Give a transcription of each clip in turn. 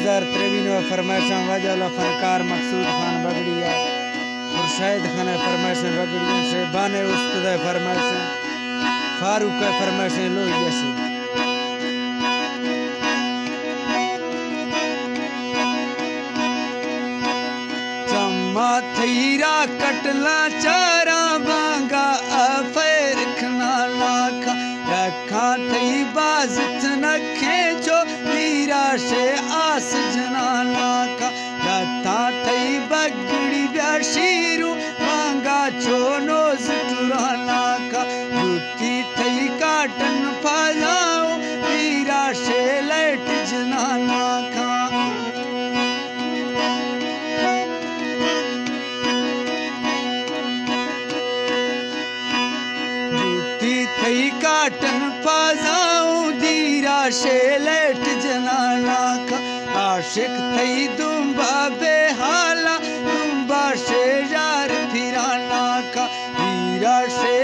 2023 फरमाइशा वजह फनकार मकसूद खान बगड़िया खुर्शाहिद खान फरमाइशें बगड़िया शेबान उस्तद फरमाइशें फारूक फरमाइशें लोहिया से चम्मा थीरा कटला चारा बांगा अफेर खना लाखा रखा थी बाजित नखे जो वीरा से आस जनाना का रखा थी बगड़ी ब्याशीरू मांगा चोनो जुराना का जुती थी काटन फलाओ वीरा से लेट जनाना का थई काटन पाजाऊं दीरा से लेट जनाना का आशिक थई दुम्बा बेहाला दुम्बा से यार फिराना का दीरा से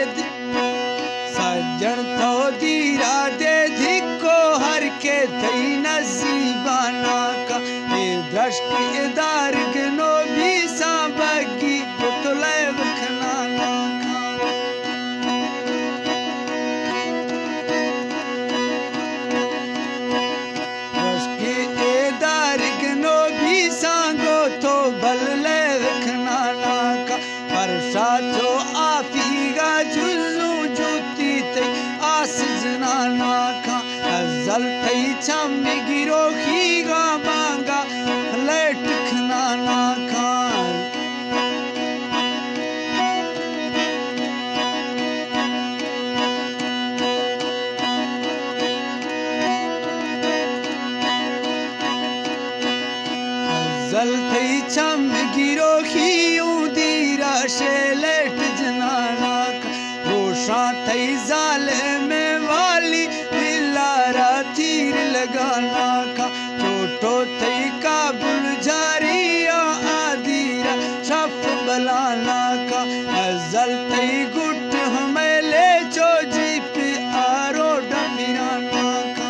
सज्जन तो दीरा दे धिको हर के थई नसीबाना का दृष्ट इदार गनो भी सांबगी पुतले वखनाना जो आफीगा जुल्लू जूती ते आस जनाना का अजल थई छम गिरो खीगा मांगा लेट खनाना का अजल थई छम गिरो खीऊ दीरा से लेट जनाना का रोशा थई जाले में वाली दिलारा तीर लगाना का छोटो थई काबुल जारिया आदीरा शफ बलाना का अजल थई गुट हमें ले जो जीप आरो डमिराना का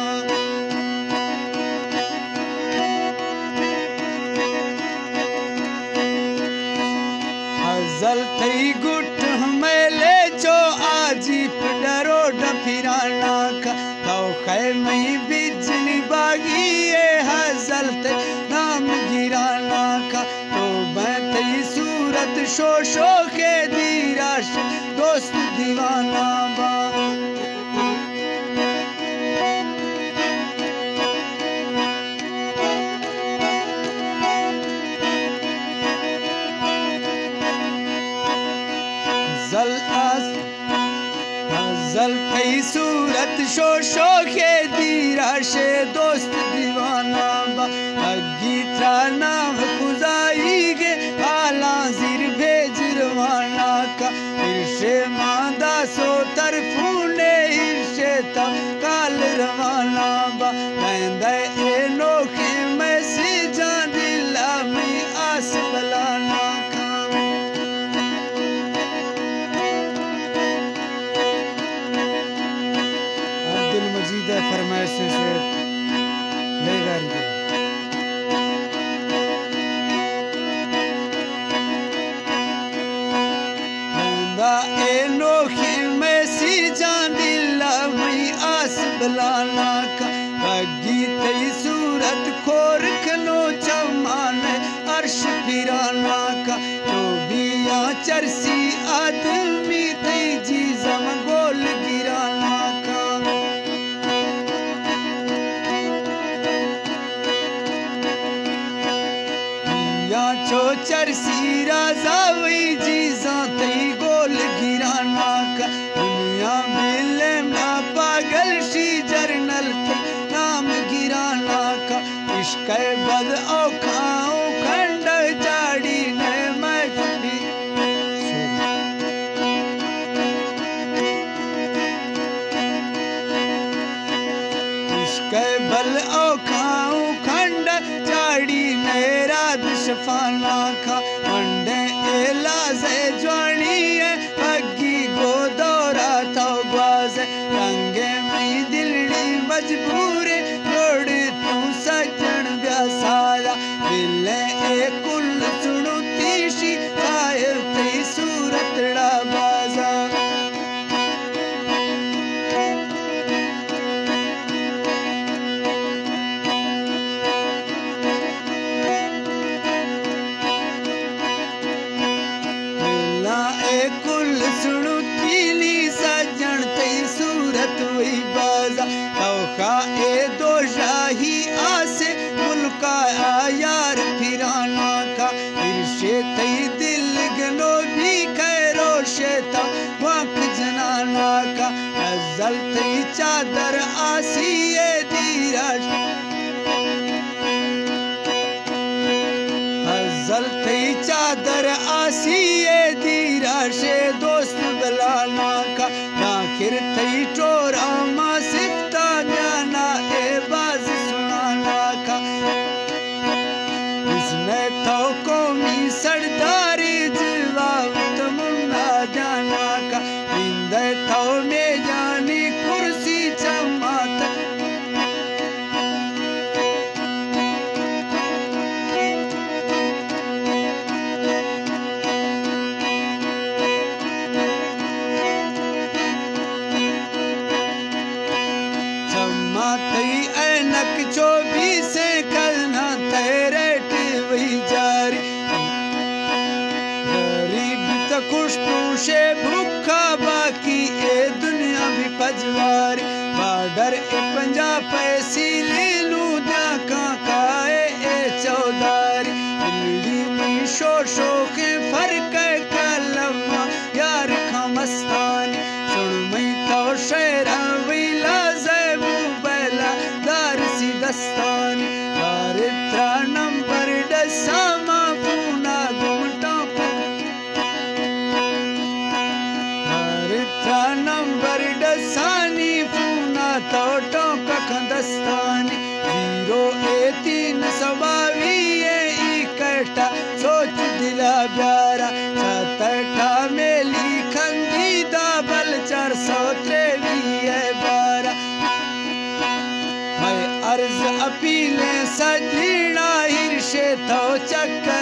अजल थई गुट हमें ले जो आजी डरो डफिराना का तो खैमई बिजली बागी ये हजल थे नाम गिराना का तो मैं थई सूरत शो शो के दीरा दोस्त दीवाना बा जल थई सूरत शो शो के दीरा से दोस्त दीवाना बा गीता नाम खुदाई के आला जिर भेज रवाना का इर्शे मादा सो तरफूने इर्शे ता काल रवाना बा कहंदे ए नोखे में से जान दिला में आस बलाना का फरमाइश से लेगा ए नोखे में सी जान दिला मई आस बलाना का लगी थई सूरत खोर खनो चमान अर्श फिराना का तो बिया चरसी आदमी थई जीजम गोल गिराना का चो चरसी राजा वही जीजा तई गोल गिराना का दुनिया में लेना पागल शी जरनल थई नाम गिराना का इश्क बद औखाओ खंड जाड़ी ने मजबी इश्क बल औखाओ खंड जाड़ी ने रात शफाना का मंडे एला से ज्वानी है अग्गी गोदौरा था ग्वाज़े रंगे में दिलड़ी मजबूर रोड तू सजन ब्यासा जल थई चादर आसिए दीरा से दोस्त बलाना का आखिर थई चोरा मा सिफ्ता जाना ए बाज सुनाना का इसने तो कौमी सरदारी जवाब मुन्ना जाना का इंदे तो में जानी कुर्सी जमात ऐनक 24 करना तेरे वही जारी गरीब तो कुछ पूछे भूखा बाकी ए दुनिया भी पजवारी बॉर्डर ए 50 पैसे ले लूं जा काए ए चौधारी दिल्ली में शो के फर्क कलमा यार खमस्तानी सुन मैं तो शेरा विला दस्तानी चारित्रा नंबर दसामा पूना घुमटा चारित्रा नंबर दसानी पूना तो दस्तानी 0 3 इकट्ठा सोच दिला प्यारा 7 में लिखन दीदा बल 423 12 अर्ज अपीलें सजना हिरशे तो चक्कर